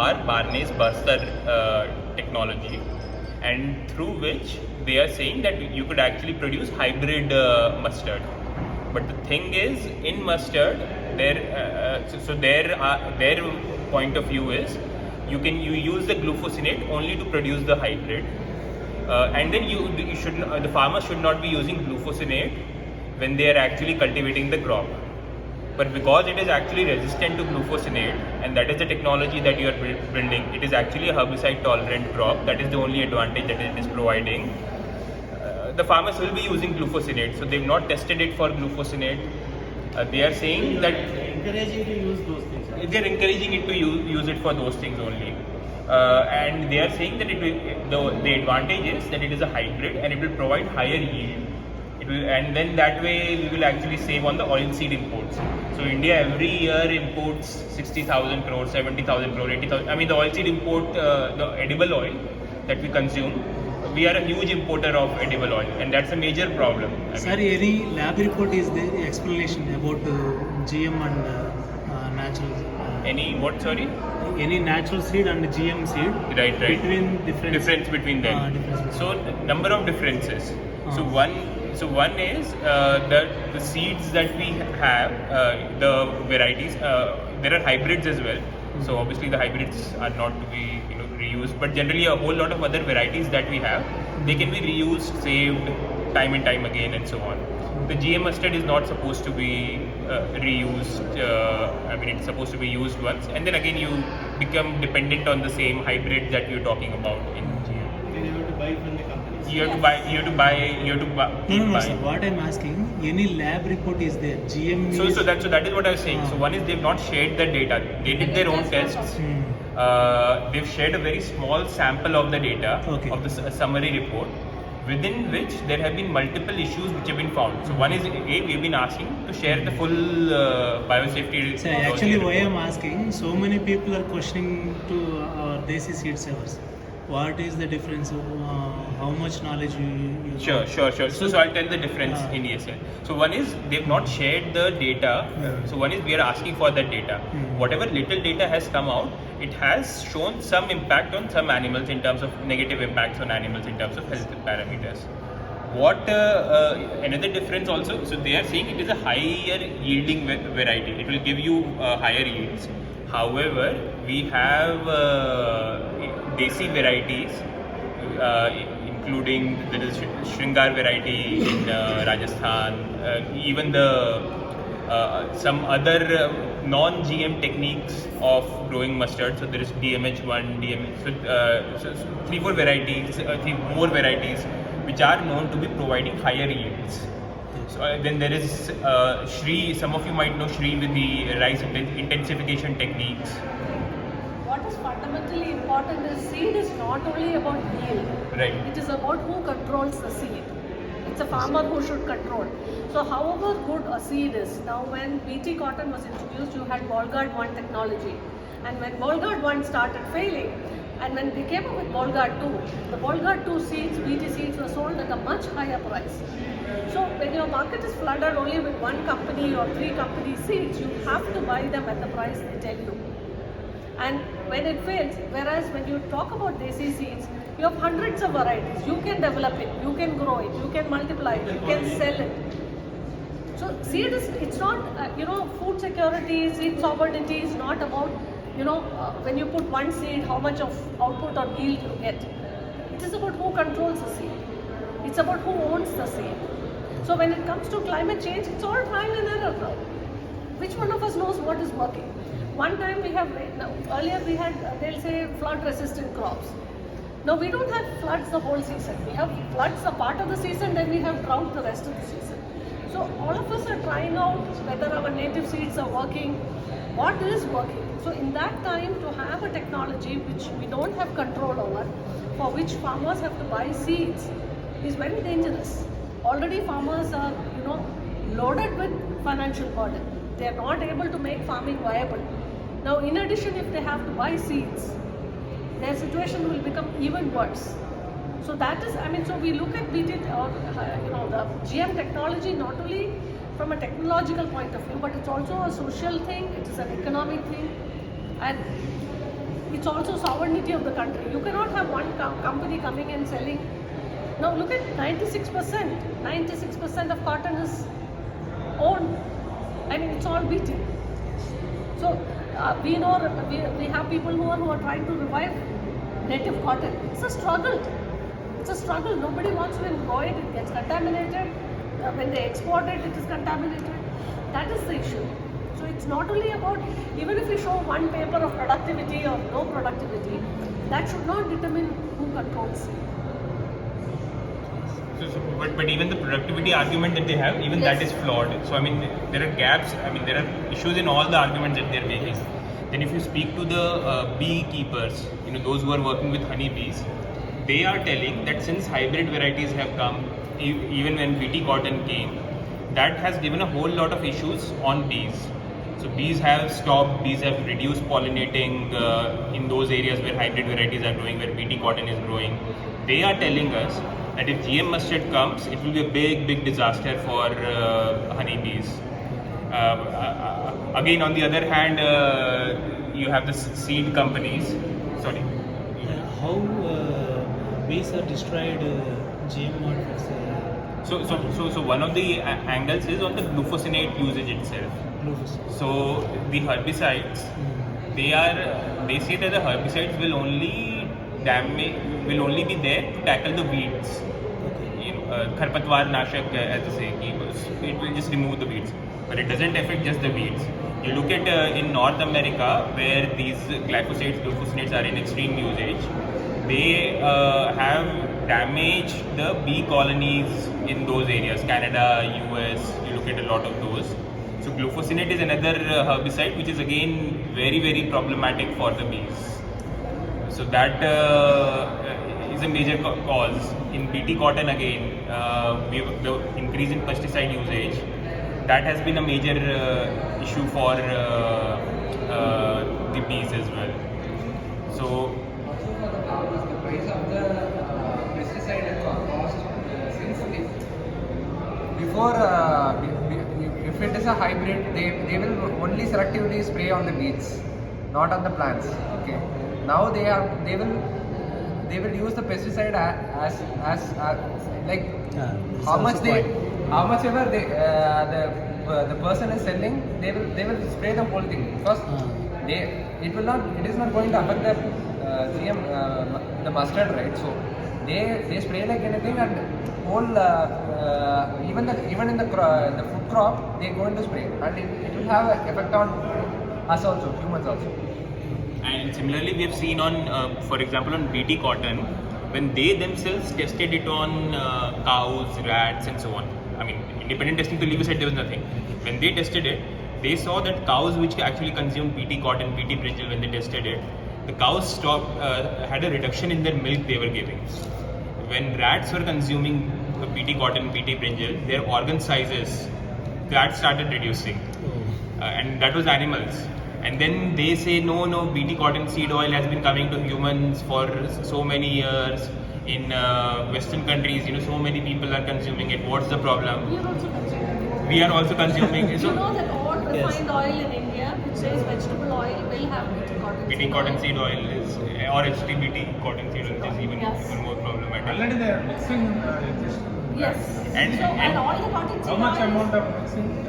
are Barney's Buster technology, and through which they are saying that you could actually produce hybrid mustard. But the thing is, in mustard, their point of view is you use the glufosinate only to produce the hybrid, and then you should the farmer should not be using glufosinate when they are actually cultivating the crop. But because it is actually resistant to glufosinate, and that is the technology that you are building, it is actually a herbicide tolerant crop. That is the only advantage that it is providing. The farmers will be using glufosinate, so they've not tested it for glufosinate. They are saying that encouraging to use those things. they are encouraging it to use it for those things only. And they are saying that the advantage is that it is a hybrid and it will provide higher yield. And then that way we will actually save on the oilseed imports. So India every year imports 60,000 crore, 70,000 crore, 80,000. I mean the oilseed import, the edible oil that we consume, we are a huge importer of edible oil, and that's a major problem. Sir, any lab report is there explanation about GM and natural? Any what? Sorry. Any natural seed and GM seed? Right. Between difference between them. So number of differences. So one is the seeds that we have, the varieties. There are hybrids as well. So obviously the hybrids are not to be reused, but generally a whole lot of other varieties that we have, they can be reused, saved time and time again, and so on. The GM mustard is not supposed to be reused. It's supposed to be used once, and then again you become dependent on the same hybrid that you're talking about in GM. Then you have to buy from the companies. You have to buy. No, sir. What I'm asking, any lab report is there? GM. So that is what I was saying. So one is they've not shared the data. They did their own tests. They've shared a very small sample of the data of the summary report, within which there have been multiple issues which have been found. So one is we've been asking to share the full biosafety. So actually, why I'm asking, so many people are questioning to our Desi seed sellers. What is the difference? How much knowledge you Sure. So I'll tell the difference in ESL. So one is they've not shared the data. So one is we are asking for that data. Whatever little data has come out, it has shown some impact on some animals in terms of negative impacts on animals in terms of health parameters. What another difference also, so they are saying it is a higher yielding variety. It will give you higher yields. However, we have Desi varieties, including there is Shringar variety in Rajasthan, even some other non-GM techniques of growing mustard. So there is DMH1, so 3-4 varieties, more varieties which are known to be providing higher yields. So then there is Shri. Some of you might know Shri with the rice intensification techniques. What is fundamentally important is seed is not only about yield. Right. It is about who controls the seed. It's a farmer who should control. So however good a seed is, now when BT cotton was introduced, you had Bolgard 1 technology. And when Bolgard 1 started failing, and when they came up with Bolgard 2, the Bolgard 2 seeds, BT seeds, were sold at a much higher price. So when your market is flooded only with one company or 3 company seeds, you have to buy them at the price they tell you. And when it fails, whereas when you talk about Desi seeds, you have hundreds of varieties. You can develop it, you can grow it, you can multiply it, you can sell it. So seed is, it's not, food security, seed sovereignty is not about, when you put one seed, how much of output or yield you get. It is about who controls the seed. It's about who owns the seed. So when it comes to climate change, it's all trial and error now. Which one of us knows what is working? One time we have, earlier we had, they'll say flood resistant crops. Now we don't have floods the whole season. We have floods a part of the season, then we have drought the rest of the season. So all of us are trying out whether our native seeds are working, what is working. So in that time, to have a technology which we don't have control over, for which farmers have to buy seeds, is very dangerous. Already farmers are, loaded with financial burden. They are not able to make farming viable. Now in addition, if they have to buy seeds, their situation will become even worse. So that is, so we look at BT or the GM technology not only from a technological point of view, but it's also a social thing, it is an economic thing, and it's also sovereignty of the country. You cannot have one company coming and selling. Now look at 96%. 96% of cotton is owned. I mean, it's all BT. So we know we have people who are trying to revive native cotton. It's a struggle. It's a struggle. Nobody wants to grow it. It gets contaminated. When they export it, it is contaminated. That is the issue. So it's not only about, even if we show one paper of productivity or no productivity, that should not determine who controls. But even the productivity argument that they have, even that is flawed. So I mean, there are gaps. I mean, there are issues in all the arguments that they're making. Then if you speak to the beekeepers, those who are working with honeybees, they are telling that since hybrid varieties have come, even when BT cotton came, that has given a whole lot of issues on bees. So bees have stopped, bees have reduced pollinating in those areas where hybrid varieties are growing, where BT cotton is growing. They are telling us that if GM mustard comes, it will be a big disaster for honeybees. Again, on the other hand, you have the seed companies. Sorry. How bees are destroyed GM modifiers? So one of the angles is on the glufosinate usage itself. So the herbicides, they say that the herbicides will only be there to tackle the weeds. Kharpatwar nashak, as they say, it will just remove the weeds, but it doesn't affect just the weeds. You look at in North America, where these glyphosinates are in extreme usage, they have damaged the bee colonies in those areas. Canada, US, you look at a lot of those. So glufosinate is another herbicide which is again very problematic for the bees. So that is a major cause. In BT cotton again, the increase in pesticide usage, that has been a major issue for the bees as well. So the price of the pesticide and cost since before if it is a hybrid, they will only selectively spray on the beads, not on the plants. Okay. Now they will use the pesticide as like how much ever the person is selling, they will spray the whole thing because it is not going to affect the GM the mustard, right? So they spray like anything, and whole even in the food crop they going to spray, and it will have an effect on us also, humans also. And similarly, we have seen on, for example, on BT cotton, when they themselves tested it on cows, rats, and so on. I mean, independent testing to leave aside, there was nothing. When they tested it, they saw that cows which actually consumed BT cotton, BT brinjal, when they tested it, the cows had a reduction in their milk they were giving. When rats were consuming BT cotton, BT brinjal, their organ sizes, that started reducing. And that was animals. And then they say, no, BT cotton seed oil has been coming to humans for so many years. In Western countries, so many people are consuming it. What's the problem? We are also consuming. You know that all refined oil in India, which says vegetable oil, will have BT cotton seed oil is, or HTBT cotton seed oil, which is even more problematic. Already they are mixing Yes. And all the cotton seed how much oil, amount of mixing?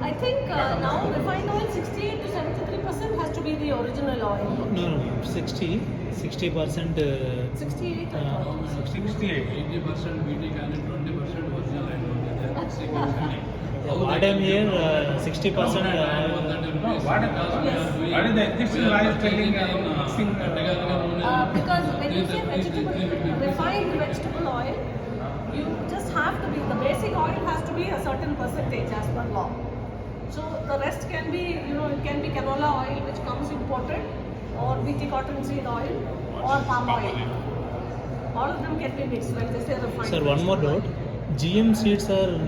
I think now refined oil 68 to 73% has to be the original oil. No, 60%. 68. 68. 80% BT can and 20% original oil. What I'm here, 60%. What is the existing life telling mixing? Because when you say refined vegetable oil, you just have to be, the basic oil has to be a certain percentage as per law. So the rest can be, it can be canola oil which comes imported, or BT cotton seed oil, or palm oil. All of them can be mixed when they say refined. Sir, one more doubt. GM seeds are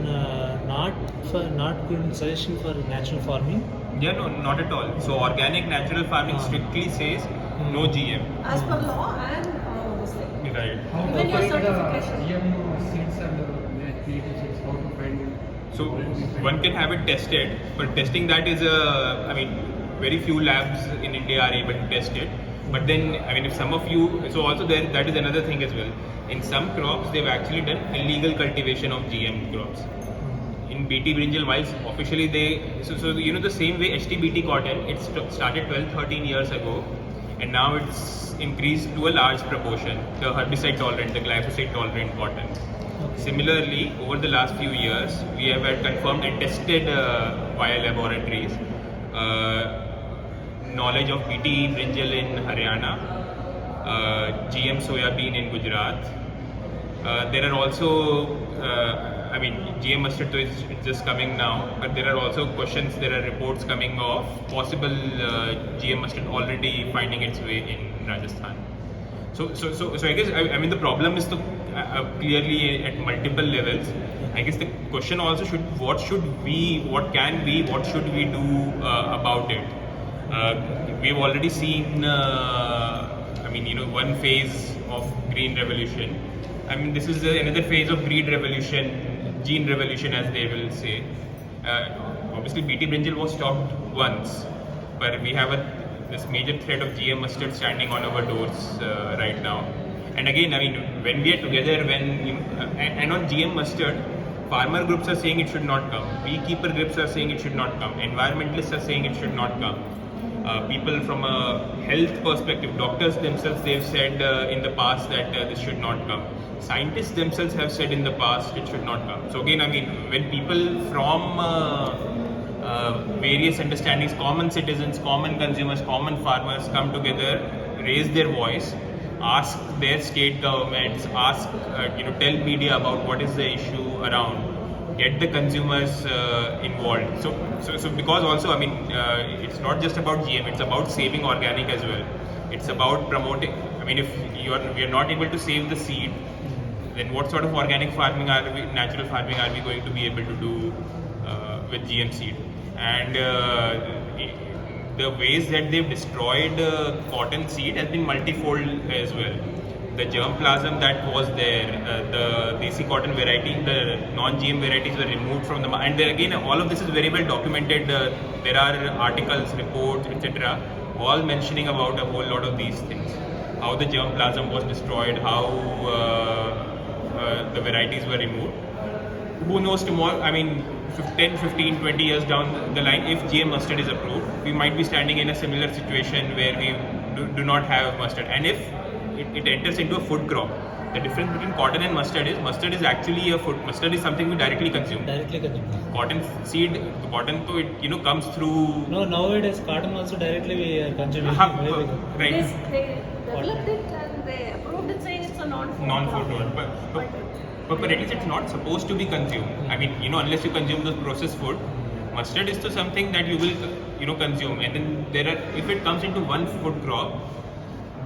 not good suggestion for natural farming? Yeah, no, not at all. So organic natural farming strictly says no GM. As per law and this thing. Right. Even your certification. GM seeds and BT seeds, how to find it? So one can have it tested, but testing that is very few labs in India are able to test it. But then, I mean, if some of you, so also there, that is another thing as well. In some crops, they've actually done illegal cultivation of GM crops. In BT brinjal, whilst officially so you know, the same way HT-BT cotton, it started 12-13 years ago, and now it's increased to a large proportion, the herbicide tolerant, the glyphosate tolerant cotton. Similarly, over the last few years, we have had confirmed and tested via laboratories knowledge of BT brinjal in Haryana, GM soya bean in Gujarat. There are also, I mean, GM mustard is just coming now, but there are also questions, there are reports coming of possible GM mustard already finding its way in Rajasthan. So I guess, I mean, the problem is clearly at multiple levels. I guess the question also what can we, what should we do about it? We've already seen, I mean, you know, one phase of green revolution. I mean, this is another phase of green revolution, Geen revolution, as they will say. Obviously, BT brinjal was stopped once, but we have this major threat of GM mustard standing on our doors right now. And again, I mean, when we are together, and on GM mustard, farmer groups are saying it should not come. Beekeeper groups are saying it should not come. Environmentalists are saying it should not come. People from a health perspective, doctors themselves, they've said in the past that this should not come. Scientists themselves have said in the past it should not come. So again, I mean, when people from various understandings, common citizens, common consumers, common farmers come together, raise their voice, ask their state governments, tell media about what is the issue around, get the consumers involved. So because also, I mean, it's not just about GM, it's about saving organic as well. It's about promoting, I mean, if we are not able to save the seed, then what sort of organic farming natural farming are we going to be able to do with GM seed? And the ways that they've destroyed cotton seed has been multifold as well. The germplasm that was there, the desi cotton variety, the non-GM varieties were removed from the market. And then again, all of this is very well documented. There are articles, reports, etc., all mentioning about a whole lot of these things. How the germplasm was destroyed, how the varieties were removed. Who knows tomorrow, I mean, 10, 15, 20 years down the line, if GM mustard is approved, we might be standing in a similar situation where we do not have mustard. And if it enters into a food crop, the difference between cotton and mustard is actually a food. Mustard is something we directly consume. Cotton seed, cotton, so it comes through. No, nowadays cotton also directly we are consuming. Right. They developed it and they approved it saying it's a non-food. Non-food, but at least it's not supposed to be consumed. I mean, unless you consume the processed food, mustard is to something that you will, consume. And then if it comes into one food crop,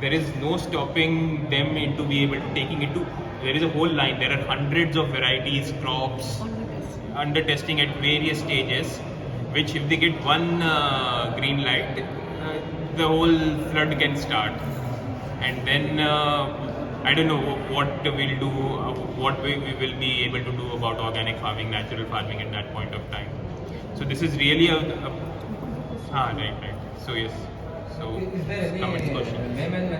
there is no stopping them into be able to taking it to. There is a whole line. There are hundreds of varieties, crops under testing at various stages, which if they get one green light, the whole flood can start. And then I don't know what we'll do, what way we will be able to do about organic farming, natural farming at that point of time. So this is really right. So yes. So Is there any comments, question. name and